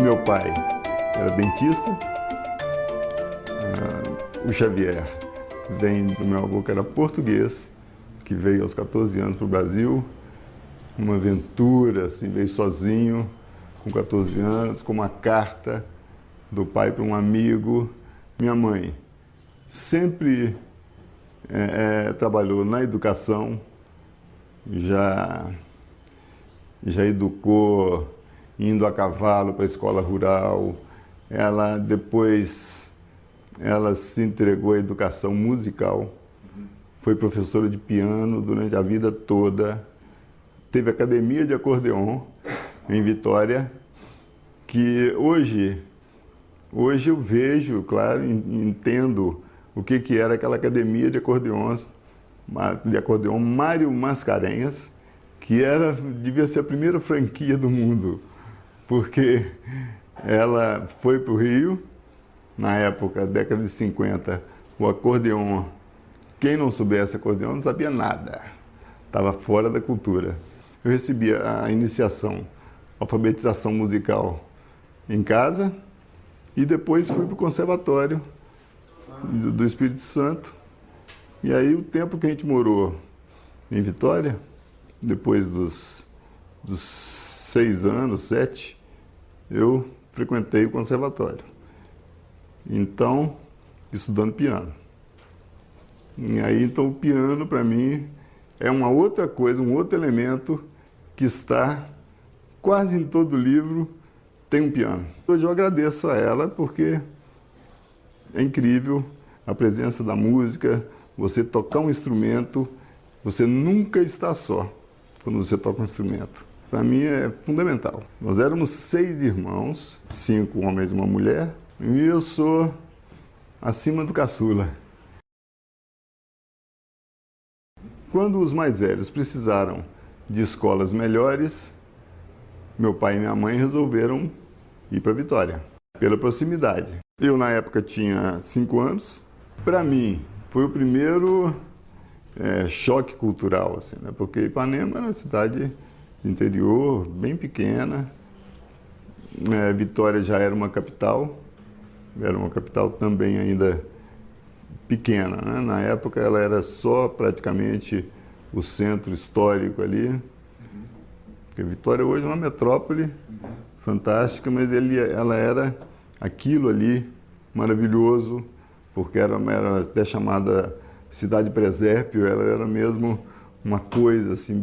Meu pai era dentista, o Xavier vem do meu avô que era português, que veio aos 14 anos para o Brasil, uma aventura, assim, veio sozinho, com 14 anos, com uma carta do pai para um amigo. Minha mãe sempre trabalhou na educação, já educou indo a cavalo para a escola rural. Ela depois se entregou à educação musical, foi professora de piano durante a vida toda, teve academia de acordeon em Vitória, que hoje eu vejo, claro, entendo o que era aquela academia de acordeon Mário Mascarenhas, que devia ser a primeira franquia do mundo, porque ela foi para o Rio, na época, década de 50, o acordeon, quem não soubesse acordeon não sabia nada, estava fora da cultura. Eu recebi a iniciação, a alfabetização musical em casa e depois fui para o Conservatório do Espírito Santo. E aí o tempo que a gente morou em Vitória, depois dos 6 anos, 7, eu frequentei o conservatório. Então, estudando piano. E aí, então, o piano, para mim, é uma outra coisa, um outro elemento que está quase em todo livro, tem um piano. Hoje eu agradeço a ela porque é incrível a presença da música, você tocar um instrumento, você nunca está só quando você toca um instrumento. Para mim é fundamental. Nós éramos 6 irmãos, 5 homens e uma mulher, e eu sou acima do caçula. Quando os mais velhos precisaram de escolas melhores, meu pai e minha mãe resolveram ir para Vitória, pela proximidade. Eu, na época, tinha 5 anos. Para mim, foi o primeiro choque cultural, assim, né? Porque Ipanema era uma cidade do interior, bem pequena. Vitória já era uma capital também ainda pequena, né? Na época ela era só praticamente o centro histórico ali. Porque Vitória hoje é uma metrópole fantástica, mas ela era aquilo ali maravilhoso, porque era até chamada cidade presépio, ela era mesmo uma coisa assim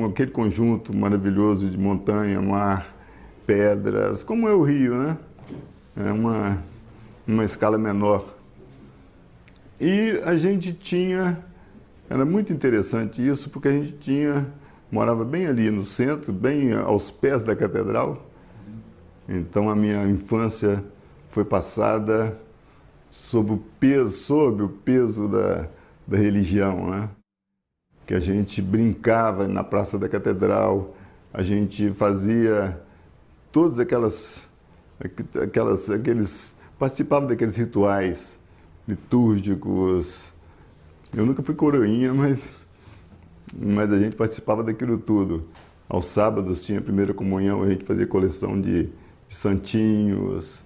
aquele conjunto maravilhoso de montanha, mar, pedras, como é o Rio, né? É uma escala menor. E a gente era muito interessante isso, porque a gente morava bem ali no centro, bem aos pés da catedral. Então a minha infância foi passada sob o peso da religião, né? Que a gente brincava na Praça da Catedral, a gente fazia todas participava daqueles rituais litúrgicos. Eu nunca fui coroinha, mas a gente participava daquilo tudo. Aos sábados tinha a primeira comunhão, a gente fazia coleção de santinhos.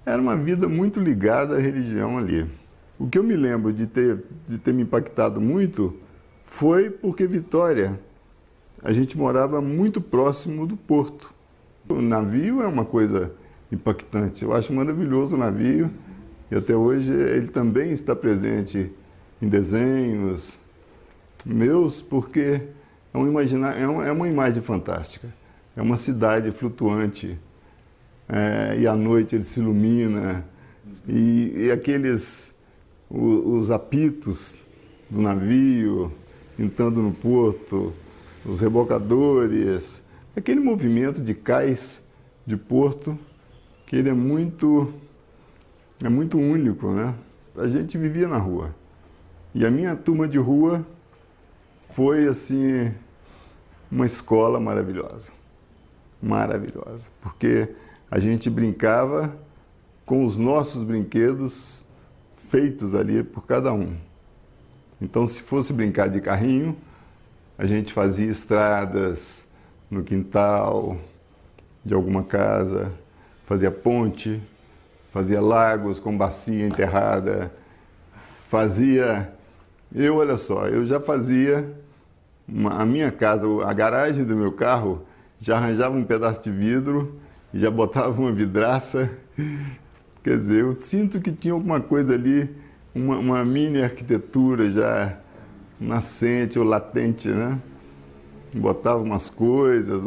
Era uma vida muito ligada à religião ali. O que eu me lembro de ter me impactado muito foi porque Vitória, a gente morava muito próximo do porto. O navio é uma coisa impactante. Eu acho maravilhoso o navio e até hoje ele também está presente em desenhos meus, porque é uma imagem fantástica. É uma cidade flutuante e à noite ele se ilumina e os apitos do navio entrando no porto, os rebocadores, aquele movimento de cais de porto que ele é muito único, né? A gente vivia na rua. E a minha turma de rua foi, assim, uma escola maravilhosa. Maravilhosa. Porque a gente brincava com os nossos brinquedos feitos ali por cada um. Então, se fosse brincar de carrinho, a gente fazia estradas no quintal de alguma casa, fazia ponte, fazia lagos com bacia enterrada, olha só, eu já fazia a minha casa, a garagem do meu carro, já arranjava um pedaço de vidro, já botava uma vidraça. Quer dizer, eu sinto que tinha alguma coisa ali, uma mini arquitetura já nascente ou latente, né? Botava umas coisas,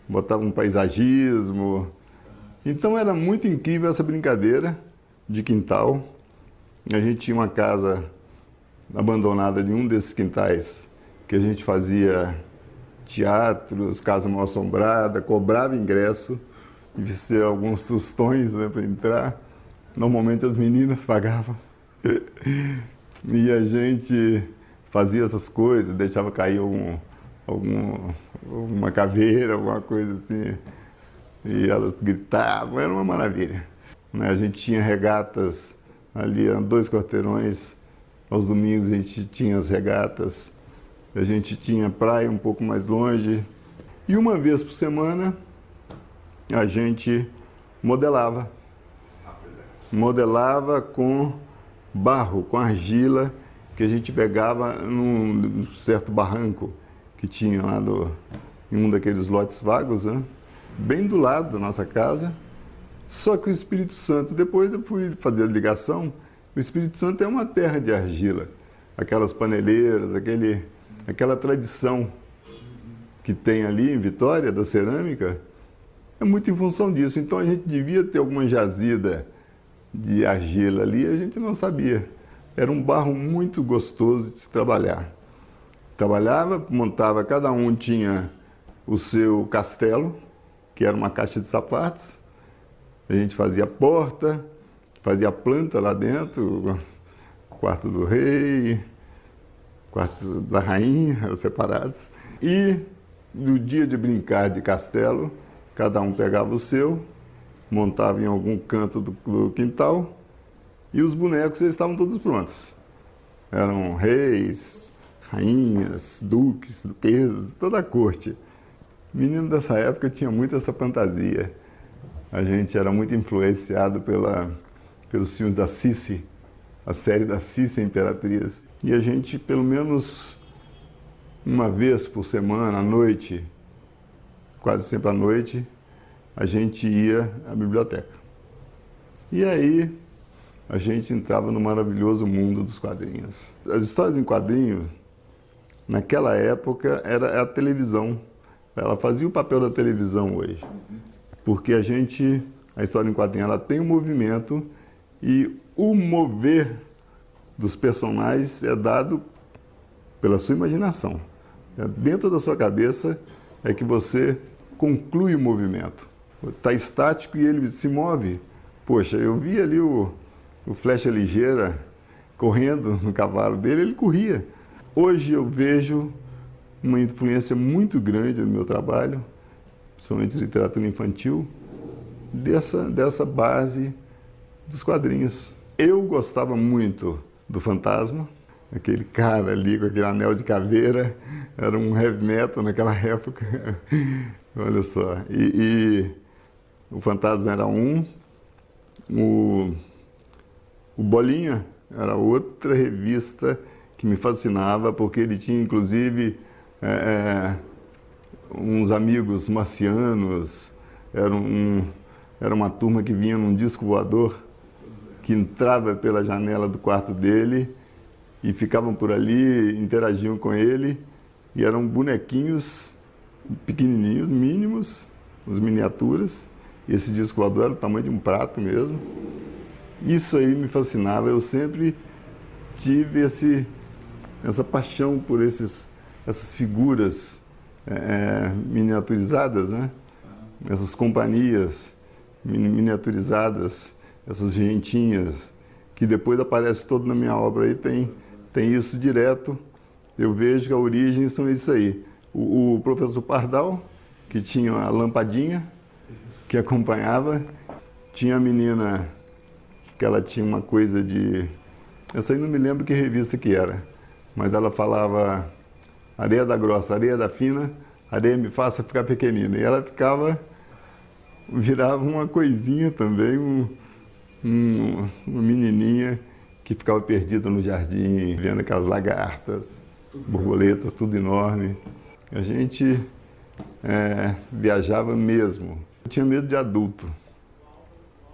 botava um paisagismo. Então era muito incrível essa brincadeira de quintal. A gente tinha uma casa abandonada de um desses quintais, que a gente fazia teatros, casa mal assombrada, cobrava ingresso, vestia alguns tostões, né, para entrar. Normalmente as meninas pagavam. E a gente fazia essas coisas, deixava cair alguma caveira, alguma coisa assim. E elas gritavam, era uma maravilha. A gente tinha regatas ali a 2 quarteirões, aos domingos a gente tinha as regatas, a gente tinha praia um pouco mais longe. E uma vez por semana a gente modelava. Modelava com barro, com argila, que a gente pegava num certo barranco que tinha lá em um daqueles lotes vagos, né? Bem do lado da nossa casa. Só que o Espírito Santo, depois eu fui fazer a ligação, o Espírito Santo é uma terra de argila. Aquelas paneleiras, aquela tradição que tem ali em Vitória, da cerâmica, é muito em função disso. Então a gente devia ter alguma jazida de argila ali, a gente não sabia. Era um barro muito gostoso de se trabalhar. Trabalhava, montava, cada um tinha o seu castelo, que era uma caixa de sapatos. A gente fazia porta, fazia planta lá dentro, quarto do rei, quarto da rainha, eram separados. E no dia de brincar de castelo, cada um pegava o seu, montava em algum canto do quintal, e os bonecos eles estavam todos prontos. Eram reis, rainhas, duques, duquesas, toda a corte. Menino dessa época tinha muito essa fantasia. A gente era muito influenciado pelos filmes da Sissi, a série da Sissi, a Imperatriz. E a gente, pelo menos uma vez por semana, à noite, quase sempre à noite, a gente ia à biblioteca. E aí a gente entrava no maravilhoso mundo dos quadrinhos. As histórias em quadrinhos, naquela época, era a televisão. Ela fazia o papel da televisão hoje. Porque a história em quadrinho, ela tem um movimento e o mover dos personagens é dado pela sua imaginação. Dentro da sua cabeça é que você conclui o movimento. Está estático e ele se move. Poxa, eu vi ali o Flecha Ligeira correndo no cavalo dele, ele corria. Hoje eu vejo uma influência muito grande no meu trabalho, principalmente literatura infantil, dessa base dos quadrinhos. Eu gostava muito do Fantasma, aquele cara ali com aquele anel de caveira, era um heavy metal naquela época, olha só. E o Fantasma era o Bolinha era outra revista que me fascinava, porque ele tinha inclusive uns amigos marcianos, era uma turma que vinha num disco voador, que entrava pela janela do quarto dele e ficavam por ali, interagiam com ele, e eram bonequinhos pequenininhos, mínimos, as miniaturas, e esse disco voador era o tamanho de um prato mesmo. Isso aí me fascinava, eu sempre tive essa paixão por essas figuras miniaturizadas, né? Essas companhias miniaturizadas, essas gentinhas, que depois aparece todo na minha obra aí, tem isso direto. Eu vejo que a origem são isso aí. O professor Pardal, que tinha a lampadinha, que acompanhava, tinha a menina que ela tinha uma coisa de... Essa aí não me lembro que revista que era, mas ela falava areia da grossa, areia da fina, areia me faça ficar pequenina. E ela virava uma coisinha também, uma menininha que ficava perdida no jardim, vendo aquelas lagartas, borboletas, tudo enorme. A gente viajava mesmo. Eu tinha medo de adulto.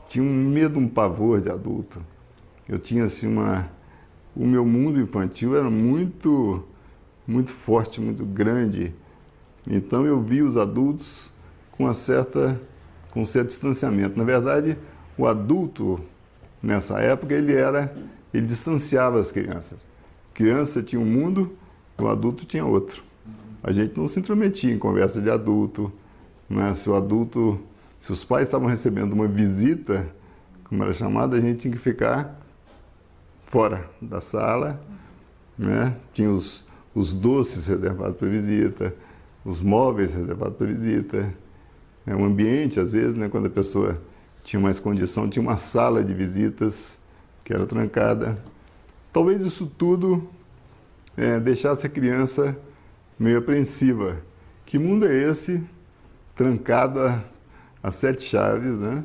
Tinha um medo, um pavor de adulto. Eu tinha assim o meu mundo infantil era muito forte, muito grande. Então eu via os adultos com um certo distanciamento. Na verdade, o adulto nessa época ele distanciava as crianças. A criança tinha um mundo, o adulto tinha outro. A gente não se intrometia em conversa de adulto, né? Se os pais estavam recebendo uma visita, como era chamada, a gente tinha que ficar fora da sala, né? Tinha os doces reservados para visita, os móveis reservados para visita, né? O ambiente, às vezes, né? Quando a pessoa tinha mais condição, tinha uma sala de visitas que era trancada. Talvez isso tudo deixasse a criança meio apreensiva. Que mundo é esse, trancado a 7 chaves, né?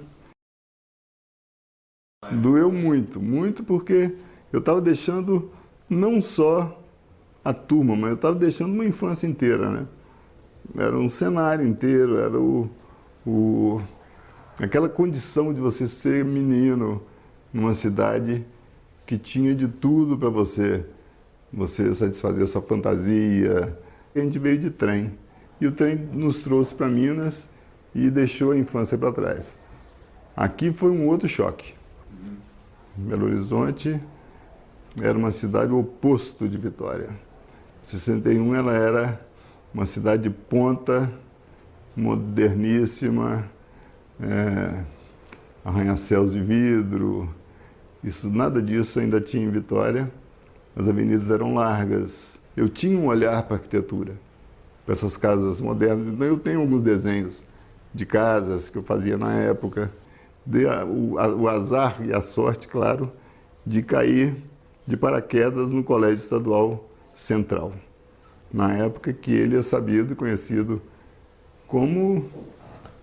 Doeu muito, muito porque eu estava deixando não só a turma, mas eu estava deixando uma infância inteira, né? Era um cenário inteiro, era aquela condição de você ser menino numa cidade que tinha de tudo para você satisfazer a sua fantasia. A gente veio de trem e o trem nos trouxe para Minas e deixou a infância para trás. Aqui foi um outro choque. Belo Horizonte era uma cidade oposto de Vitória. Em 61 ela era uma cidade de ponta, moderníssima, arranha-céus de vidro. Nada disso ainda tinha em Vitória. As avenidas eram largas. Eu tinha um olhar para a arquitetura, para essas casas modernas. Então eu tenho alguns desenhos de casas que eu fazia na época. Dei o azar e a sorte, claro, de cair de paraquedas no Colégio Estadual Central. Na época que ele é sabido e conhecido como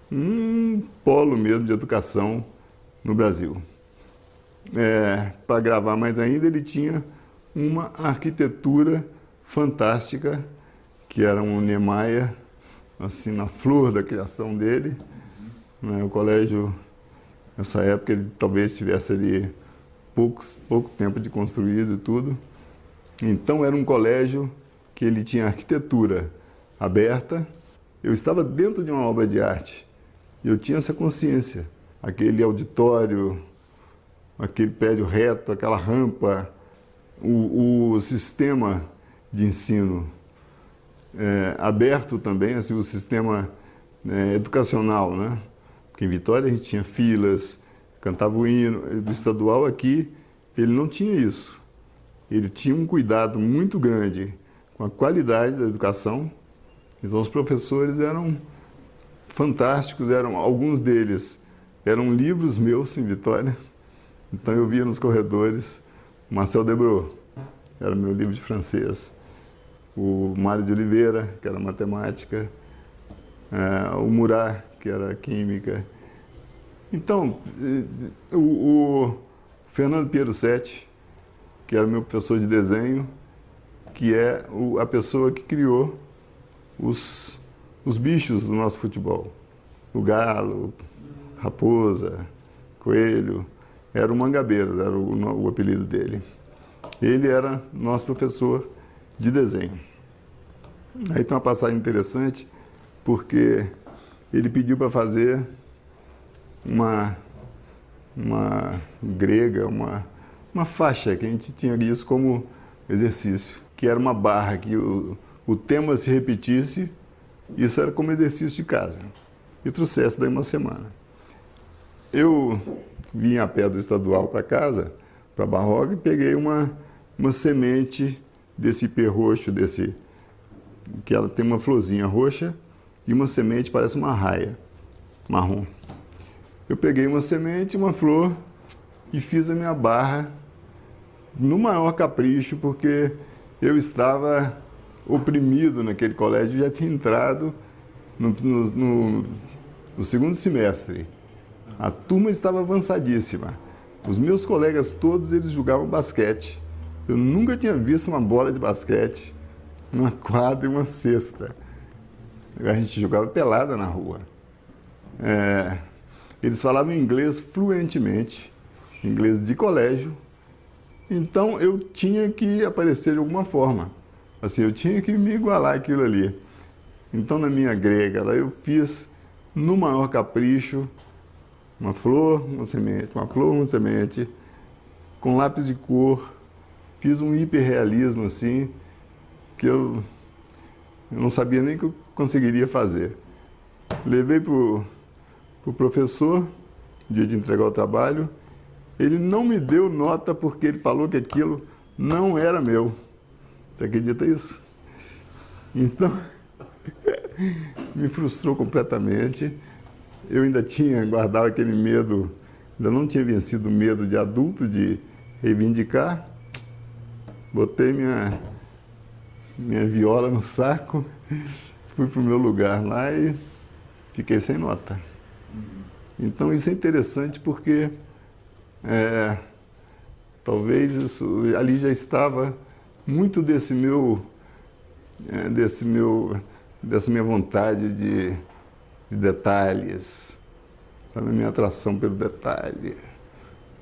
um polo mesmo de educação no Brasil. Para gravar mais ainda, ele tinha uma arquitetura fantástica, que era um Niemeyer, assim, na flor da criação dele. O colégio, nessa época, ele talvez tivesse ali pouco tempo de construído e tudo. Então, era um colégio que ele tinha arquitetura aberta. Eu estava dentro de uma obra de arte e eu tinha essa consciência. Aquele auditório, aquele prédio reto, aquela rampa, o sistema de ensino aberto também, assim, o sistema educacional, né? Porque em Vitória a gente tinha filas, cantava o hino. O estadual aqui, ele não tinha isso. Ele tinha um cuidado muito grande com a qualidade da educação. Então os professores eram fantásticos, alguns deles eram livros meus em Vitória. Então eu via nos corredores Marcel Debreu, era meu livro de francês, o Mário de Oliveira, que era matemática, o Murat, que era química. Então, o Fernando Piero Setti, que era meu professor de desenho, que é a pessoa que criou os bichos do nosso futebol. O galo, raposa, coelho, era o Mangabeira, era o apelido dele. Ele era nosso professor de desenho. Aí tem uma passagem interessante, porque ele pediu para fazer uma grega, uma faixa, que a gente tinha isso como exercício, que era uma barra, que o tema se repetisse, isso era como exercício de casa, e trouxesse daí uma semana. Eu vim a pé do estadual para casa, para Barroga, e peguei uma semente desse ipê roxo, que ela tem uma florzinha roxa e uma semente parece uma raia marrom. Eu peguei uma semente, uma flor e fiz a minha barra no maior capricho, porque eu estava oprimido naquele colégio, já tinha entrado no segundo semestre. A turma estava avançadíssima. Os meus colegas todos, eles jogavam basquete. Eu nunca tinha visto uma bola de basquete, uma quadra e uma cesta. A gente jogava pelada na rua. Eles falavam inglês fluentemente, inglês de colégio. Então eu tinha que aparecer de alguma forma. Assim, eu tinha que me igualar àquilo ali. Então na minha grega lá eu fiz no maior capricho uma flor, uma semente, uma flor, uma semente, com lápis de cor. Fiz um hiperrealismo assim, que eu não sabia nem que eu conseguiria fazer. Levei para o professor, dia de entregar o trabalho. Ele não me deu nota porque ele falou que aquilo não era meu. Você acredita isso? Então, me frustrou completamente. Eu ainda guardava aquele medo, ainda não tinha vencido o medo de adulto de reivindicar. Botei minha viola no saco, fui para o meu lugar lá e fiquei sem nota. Então isso é interessante porque talvez ali já estava muito dessa minha vontade de detalhes, sabe? A minha atração pelo detalhe,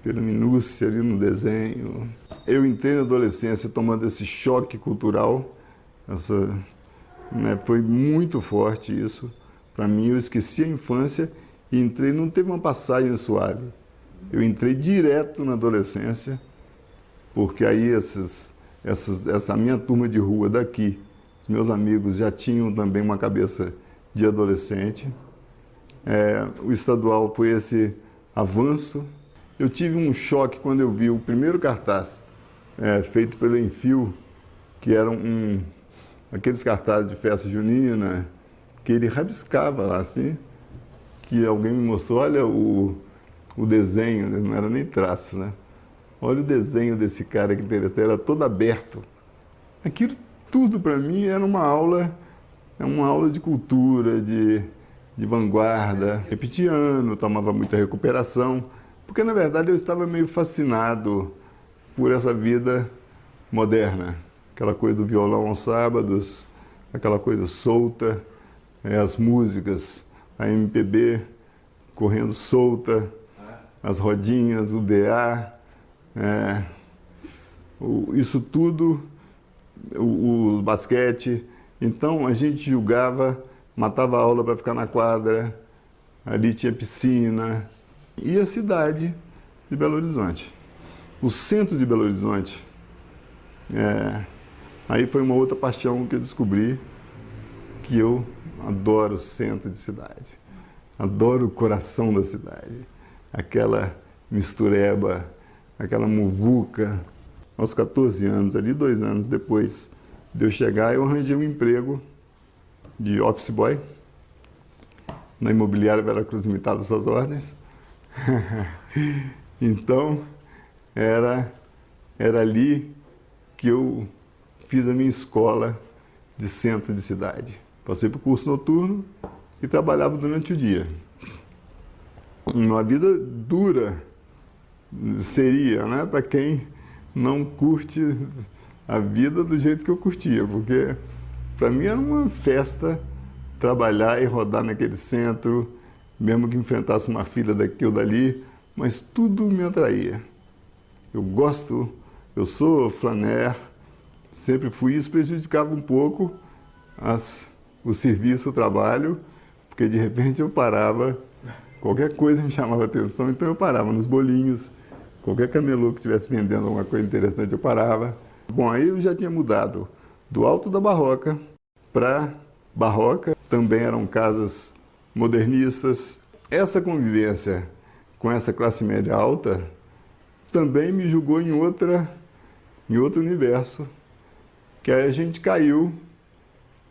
pela minúcia ali no desenho. Eu entrei na adolescência tomando esse choque cultural, foi muito forte isso. Para mim, eu esqueci a infância e entrei, não teve uma passagem suave. Eu entrei direto na adolescência, porque aí essa minha turma de rua daqui, os meus amigos já tinham também uma cabeça de adolescente. O estadual foi esse avanço. Eu tive um choque quando eu vi o primeiro cartaz feito pelo Enfio, que eram aqueles cartazes de festa junina, que ele rabiscava lá assim, que alguém me mostrou, olha o desenho, não era nem traço, né? Olha o desenho desse cara que era todo aberto. Aquilo tudo para mim era uma aula de cultura, de vanguarda. Repetia ano, tomava muita recuperação, porque na verdade eu estava meio fascinado por essa vida moderna. Aquela coisa do violão aos sábados, aquela coisa solta, as músicas, a MPB correndo solta, as rodinhas, o DA, isso tudo, o basquete. Então a gente jogava, matava a aula para ficar na quadra, ali tinha piscina. E a cidade de Belo Horizonte. O centro de Belo Horizonte, aí foi uma outra paixão que eu descobri, que eu adoro o centro de cidade. Adoro o coração da cidade. Aquela mistureba, aquela muvuca. Aos 14 anos, ali 2 anos depois de eu chegar, eu arranjei um emprego de office boy na imobiliária Veracruz Limitada, suas ordens. Então, era ali que eu fiz a minha escola de centro de cidade. Passei para o curso noturno e trabalhava durante o dia. Uma vida dura seria, né, para quem não curte a vida do jeito que eu curtia, porque para mim era uma festa trabalhar e rodar naquele centro, mesmo que enfrentasse uma fila daqui ou dali, mas tudo me atraía. Eu sou flaner, sempre fui, isso prejudicava um pouco o serviço, o trabalho, porque de repente eu parava, qualquer coisa me chamava atenção, então eu parava nos bolinhos, qualquer camelô que estivesse vendendo alguma coisa interessante eu parava. Bom, aí eu já tinha mudado do Alto da Barroca para Barroca, também eram casas modernistas. Essa convivência com essa classe média alta também me jogou em outro universo, que aí a gente caiu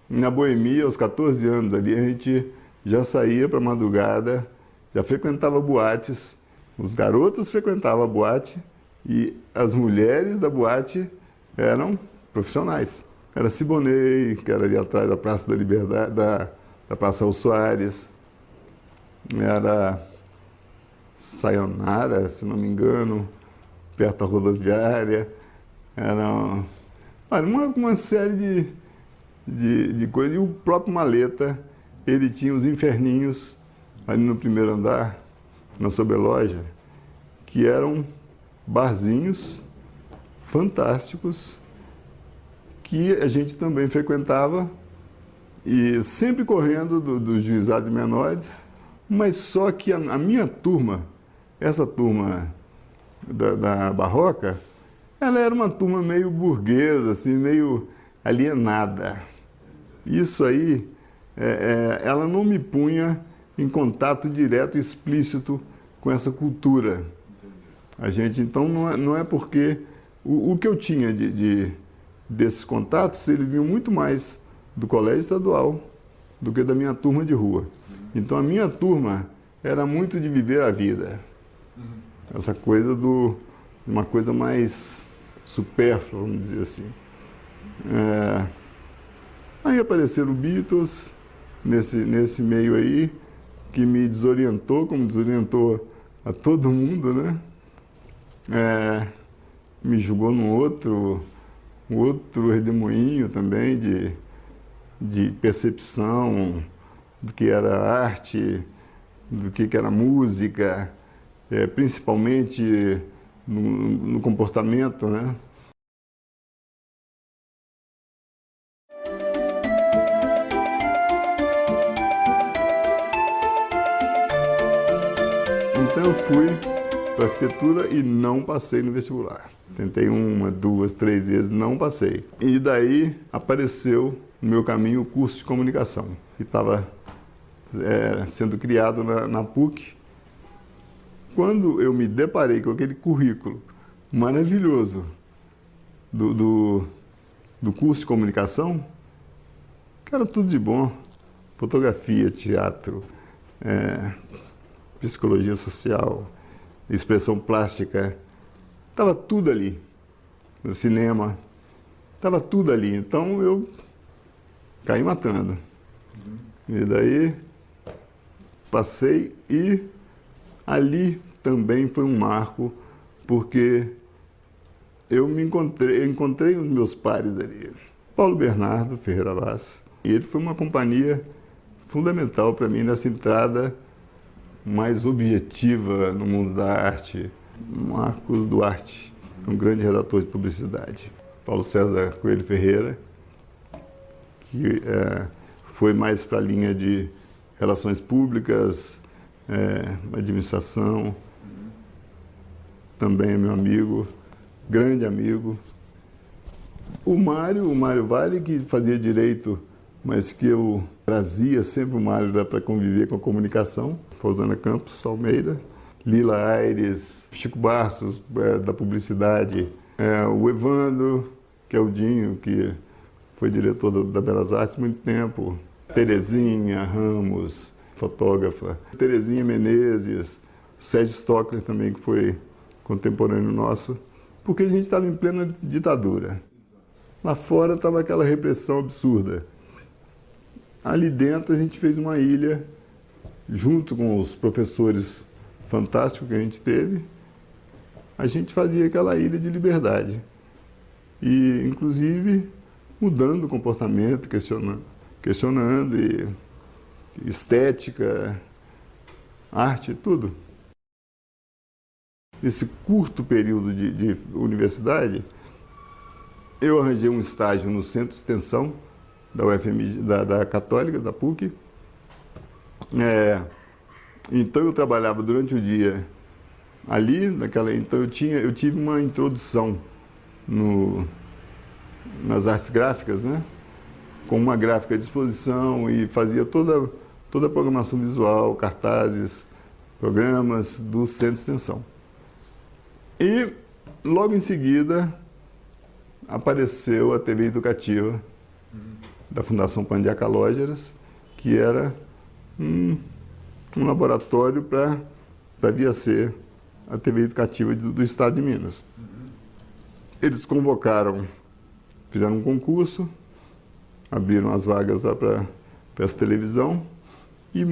na boemia aos 14 anos. Ali a gente já saía para madrugada, já frequentava boates, os garotos frequentavam a boate e as mulheres da boate eram profissionais. Era Siboney, que era ali atrás da Praça da Liberdade, da Praça Alço Soares. Era Sayonara, se não me engano, perto da rodoviária. Era olha, uma série de coisas. E o próprio Maleta, ele tinha os inferninhos ali no primeiro andar, na sobreloja, que eram barzinhos fantásticos que a gente também frequentava, e sempre correndo do juizado de menores, mas só que a minha turma, essa turma da Barroca, ela era uma turma meio burguesa, assim, meio alienada. Isso aí, ela não me punha em contato direto e explícito com essa cultura. A gente, então, não é porque o que eu tinha desses contatos, eles vinham muito mais do colégio estadual do que da minha turma de rua. Então, a minha turma era muito de viver a vida. Essa coisa uma coisa mais supérflua, vamos dizer assim. Aí apareceram Beatles nesse meio aí, que me desorientou, como desorientou a todo mundo, né? Me jogou num outro redemoinho também de percepção do que era arte, do que era música, principalmente no comportamento, né? Então eu fui para arquitetura e não passei no vestibular. Tentei 1, 2, 3 vezes, não passei. E daí apareceu no meu caminho o curso de comunicação, que estava sendo criado na PUC. Quando eu me deparei com aquele currículo maravilhoso do curso de comunicação, que era tudo de bom, fotografia, teatro, psicologia social, expressão plástica, estava tudo ali, no cinema, estava tudo ali. Então eu caí matando. E daí passei, e ali também foi um marco, porque eu encontrei os meus pares ali. Paulo Bernardo Ferreira Vaz, e ele foi uma companhia fundamental para mim nessa entrada mais objetiva no mundo da arte. Marcos Duarte, um grande redator de publicidade. Paulo César Coelho Ferreira, que foi mais para a linha de relações públicas, administração. Também é meu amigo, grande amigo. O Mário Vale, que fazia direito, mas que eu trazia sempre o Mário para conviver com a comunicação. Fausana Campos Almeida, Lila Aires, Chico Bastos, da publicidade, o Evandro Keldinho, que foi diretor da Belas Artes há muito tempo, Terezinha Ramos, fotógrafa, Terezinha Menezes, Sérgio Stockler também, que foi contemporâneo nosso, porque a gente estava em plena ditadura. Lá fora estava aquela repressão absurda. Ali dentro a gente fez uma ilha, junto com os professores fantásticos que a gente teve, a gente fazia aquela ilha de liberdade. E, inclusive, mudando o comportamento, questionando e estética, arte, tudo. Nesse curto período de universidade, eu arranjei um estágio no Centro de Extensão da UFMG, da Católica, da PUC. Então eu trabalhava durante o dia ali, então eu tive uma introdução nas artes gráficas, né? Com uma gráfica à disposição, e fazia toda a programação visual, cartazes, programas do Centro de Extensão. E logo em seguida apareceu a TV Educativa da Fundação Pandiaca Lógeras, que era um laboratório para vir a ser a TV Educativa do Estado de Minas. Eles convocaram fizeram um concurso, abriram as vagas lá para essa televisão e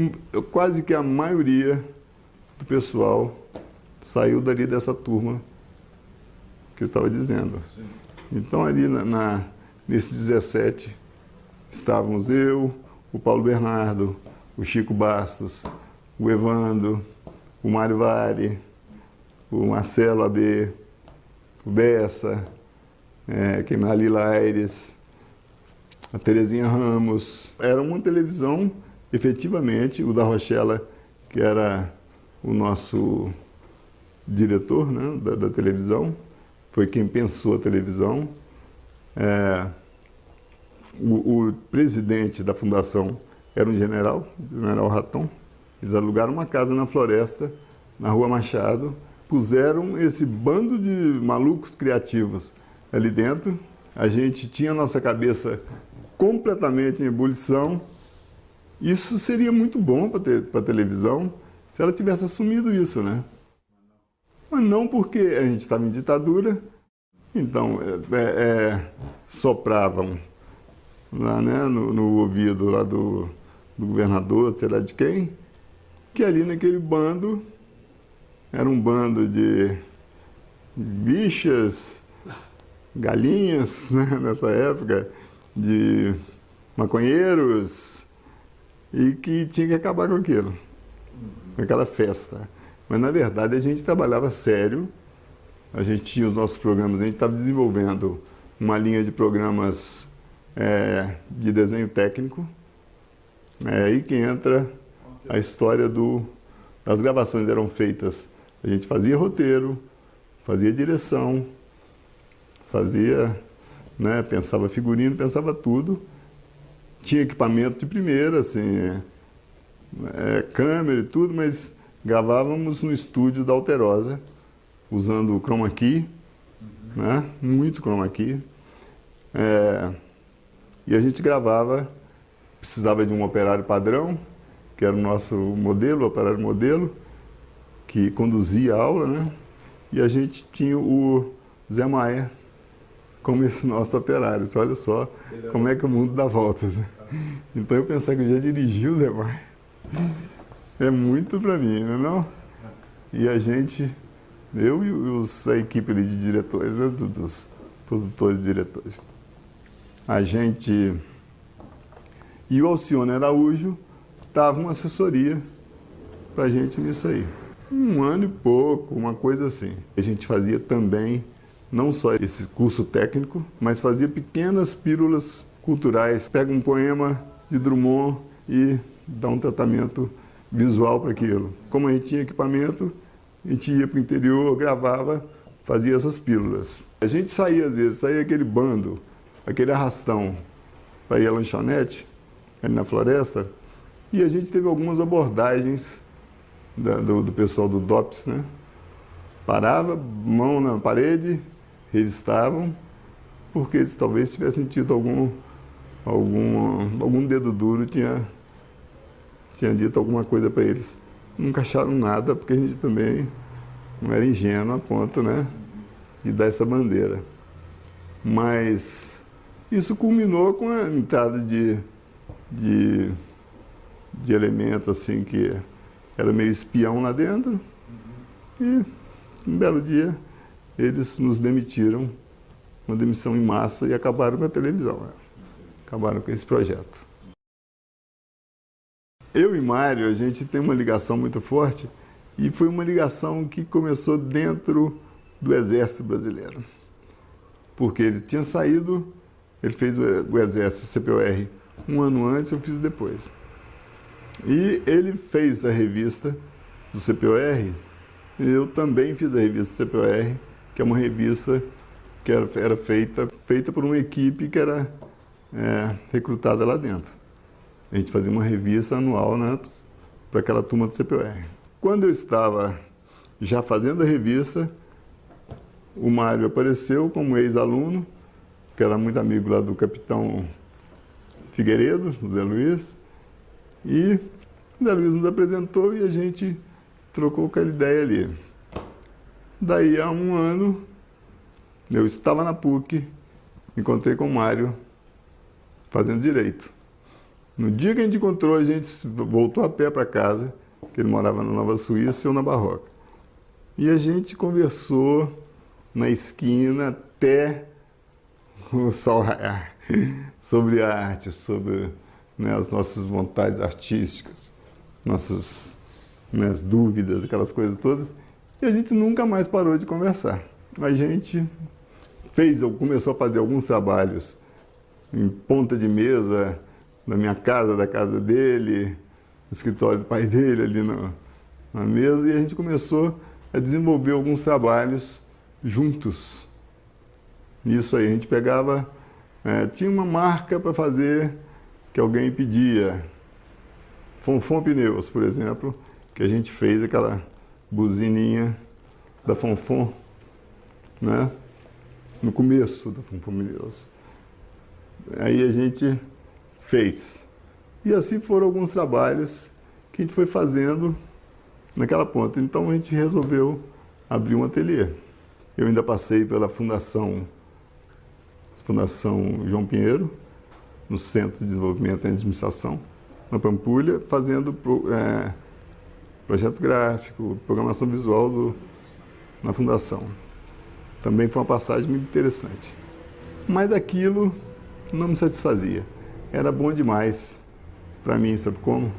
quase que a maioria do pessoal saiu dali dessa turma que eu estava dizendo. Sim. Então ali nesses 17 estávamos eu, o Paulo Bernardo, o Chico Bastos, o Evandro, o Mário Vale, o Marcelo AB, o Bessa, a Lila Aires, a Terezinha Ramos. Era uma televisão, efetivamente, o da Rochela, que era o nosso diretor, né, da televisão, foi quem pensou a televisão. O presidente da fundação era um general, o general Raton. Eles alugaram uma casa na Floresta, na Rua Machado, puseram esse bando de malucos criativos ali dentro. A gente tinha a nossa cabeça completamente em ebulição. Isso seria muito bom para a televisão se ela tivesse assumido isso, né? Mas não, porque a gente estava em ditadura, então sopravam lá, né, no ouvido lá do governador, sei lá de quem, que ali naquele bando era um bando de bichas, galinhas, né, nessa época, de maconheiros, e que tinha que acabar com aquilo, com aquela festa. Mas, na verdade, a gente trabalhava sério, a gente tinha os nossos programas, a gente estava desenvolvendo uma linha de programas de desenho técnico, aí que entra a história das gravações eram feitas. A gente fazia roteiro, fazia direção, fazia, né, pensava figurino, pensava tudo. Tinha equipamento de primeira, assim, câmera e tudo, mas gravávamos no estúdio da Alterosa, usando o chroma key, né, muito chroma key. E a gente gravava, precisava de um operário padrão, que era o nosso modelo, o operário modelo, que conduzia a aula, né? E a gente tinha o Zé Maia como esse nosso operário. Olha só como é que o mundo dá voltas, né? Então eu pensava que eu já dirigi o Zé Maia. É muito para mim, não é não? E a gente, eu e a equipe ali de diretores, né? Dos produtores e diretores. A gente... E o Alcione Araújo dava uma assessoria para a gente nisso aí. 1 ano e pouco, uma coisa assim. A gente fazia também, não só esse curso técnico, mas fazia pequenas pílulas culturais. Pega um poema de Drummond e dá um tratamento visual para aquilo. Como a gente tinha equipamento, a gente ia para o interior, gravava, fazia essas pílulas. A gente saía às vezes, saía aquele bando, aquele arrastão para ir à lanchonete, ali na Floresta, e a gente teve algumas abordagens do pessoal do DOPS, né? Parava, mão na parede, revistavam, porque eles talvez tivessem tido algum dedo duro, tinha dito alguma coisa para eles. Nunca acharam nada, porque a gente também não era ingênuo a ponto, né, de dar essa bandeira. Mas isso culminou com a entrada de elementos assim que era meio espião lá dentro, e um belo dia eles nos demitiram, uma demissão em massa, e acabaram com a televisão, né? Acabaram com esse projeto. Eu e Mário, a gente tem uma ligação muito forte, e foi uma ligação que começou dentro do Exército Brasileiro. Porque ele tinha saído, ele fez o Exército, o CPOR, 1 ano antes, eu fiz depois. E ele fez a revista do CPOR, e eu também fiz a revista do CPOR, que é uma revista que era feita por uma equipe que era recrutada lá dentro. A gente fazia uma revista anual, né, para aquela turma do CPOR. Quando eu estava já fazendo a revista, o Mário apareceu como ex-aluno, que era muito amigo lá do capitão Figueiredo, o Zé Luiz, e o Zé Luiz nos apresentou e a gente trocou aquela ideia ali. Daí, há 1 ano, eu estava na PUC, encontrei com o Mário fazendo direito. No dia que a gente encontrou, a gente voltou a pé para casa, que ele morava na Nova Suíça e eu na Barroca. E a gente conversou na esquina até o sol raiar, sobre arte, sobre, né, as nossas vontades artísticas, nossas, né, as dúvidas, aquelas coisas todas. E a gente nunca mais parou de conversar. A gente começou a fazer alguns trabalhos em ponta de mesa, na minha casa, da casa dele, no escritório do pai dele, ali na mesa, e a gente começou a desenvolver alguns trabalhos juntos. Isso aí, a gente pegava, tinha uma marca para fazer que alguém pedia, Fonfon Pneus, por exemplo, que a gente fez aquela buzininha da Fonfon, né? No começo da Fonfon Pneus. Aí a gente fez. E assim foram alguns trabalhos que a gente foi fazendo naquela ponta. Então a gente resolveu abrir um ateliê. Eu ainda passei pela Fundação João Pinheiro, no Centro de Desenvolvimento e Administração, na Pampulha, fazendo projeto gráfico, programação visual na Fundação. Também foi uma passagem muito interessante. Mas aquilo não me satisfazia. Era bom demais para mim, sabe como?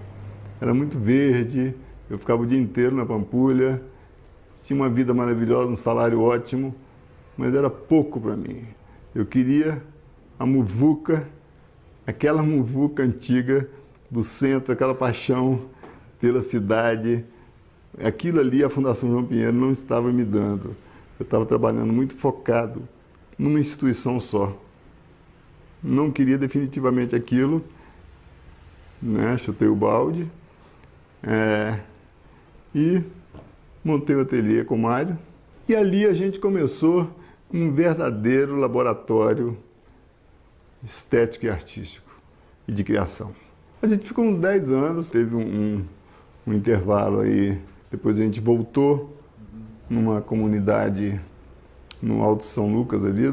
Era muito verde, eu ficava o dia inteiro na Pampulha, tinha uma vida maravilhosa, um salário ótimo, mas era pouco para mim. Eu queria a muvuca, aquela muvuca antiga do centro, aquela paixão pela cidade. Aquilo ali a Fundação João Pinheiro não estava me dando. Eu estava trabalhando muito focado numa instituição só. Não queria definitivamente aquilo, né? Chutei o balde e montei o ateliê com o Mário. E ali a gente começou um verdadeiro laboratório estético e artístico e de criação. A gente ficou uns 10 anos, teve um intervalo aí, depois a gente voltou numa comunidade no Alto São Lucas ali,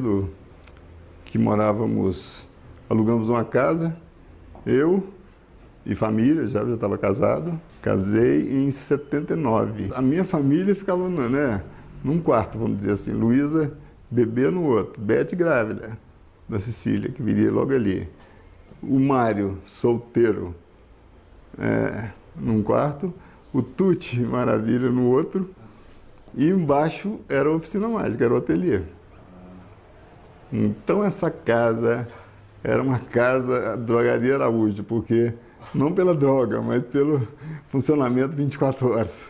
que morávamos, alugamos uma casa, eu e família, já estava casado, casei em 79. A minha família ficava, né, num quarto, vamos dizer assim, Luísa, bebê no outro, Beth grávida, da Cecília, que viria logo ali. O Mário, solteiro, num quarto, o Tuti, maravilha, no outro, e embaixo era a oficina mágica, era o ateliê. Então essa casa era uma casa, drogaria Araújo, porque não pela droga, mas pelo funcionamento 24 horas.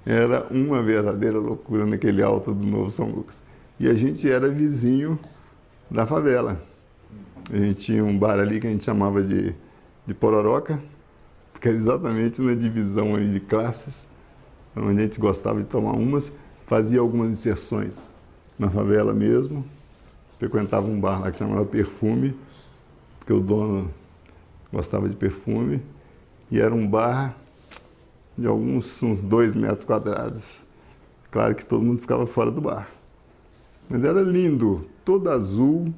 Era uma verdadeira loucura naquele alto do Novo São Lucas. E a gente era vizinho da favela. A gente tinha um bar ali que a gente chamava de Pororoca, que era exatamente na divisão aí de classes, onde a gente gostava de tomar umas, fazia algumas inserções na favela mesmo, frequentava um bar lá que chamava Perfume, porque o dono gostava de perfume, e era um bar de uns 2 metros quadrados. Claro que todo mundo ficava fora do bar. Mas era lindo, todo azul,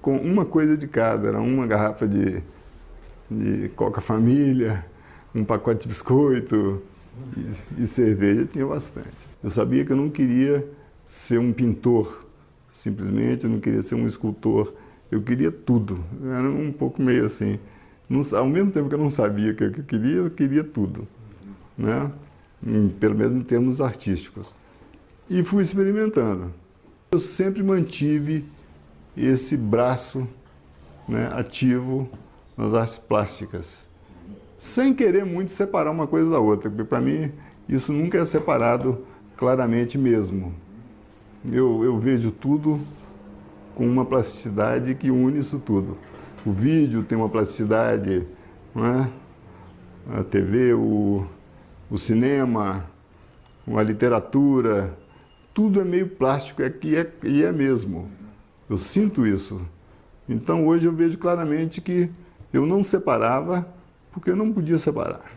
com uma coisa de cada. Era uma garrafa de Coca Família, um pacote de biscoito e cerveja, tinha bastante. Eu sabia que eu não queria ser um pintor, simplesmente, eu não queria ser um escultor. Eu queria tudo. Era um pouco meio assim. Ao mesmo tempo que eu não sabia o que eu queria tudo, né? Pelo menos em termos artísticos. E fui experimentando. Eu sempre mantive esse braço, né, ativo nas artes plásticas, sem querer muito separar uma coisa da outra, porque para mim isso nunca é separado claramente mesmo. Eu vejo tudo com uma plasticidade que une isso tudo. O vídeo tem uma plasticidade, não é? A TV, o cinema, a literatura, tudo é meio plástico, e é mesmo. Eu sinto isso. Então hoje eu vejo claramente que eu não separava porque eu não podia separar.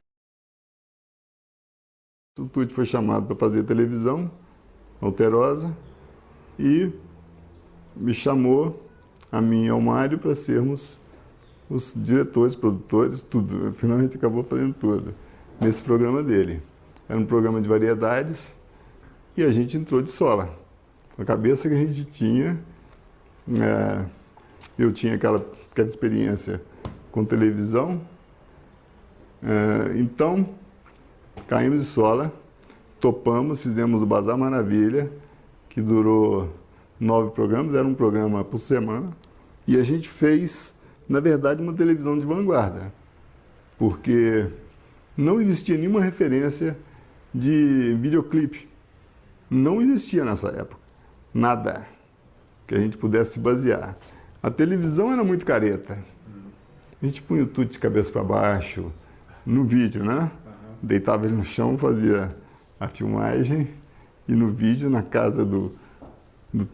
O Tuti foi chamado para fazer televisão, Alterosa, e me chamou, a mim e ao Mário, para sermos os diretores, produtores, tudo. Finalmente acabou fazendo tudo nesse programa dele. Era um programa de variedades e a gente entrou de sola. Com a cabeça que a gente tinha, eu tinha aquela experiência com televisão, então caímos de sola, topamos, fizemos o Bazar Maravilha, que durou 9 programas, era um programa por semana, e a gente fez, na verdade, uma televisão de vanguarda, porque não existia nenhuma referência de videoclipe. Não existia nessa época. Nada que a gente pudesse se basear. A televisão era muito careta. A gente punha o Tuti de cabeça para baixo, no vídeo, né? Deitava ele no chão, fazia a filmagem, e no vídeo, na casa do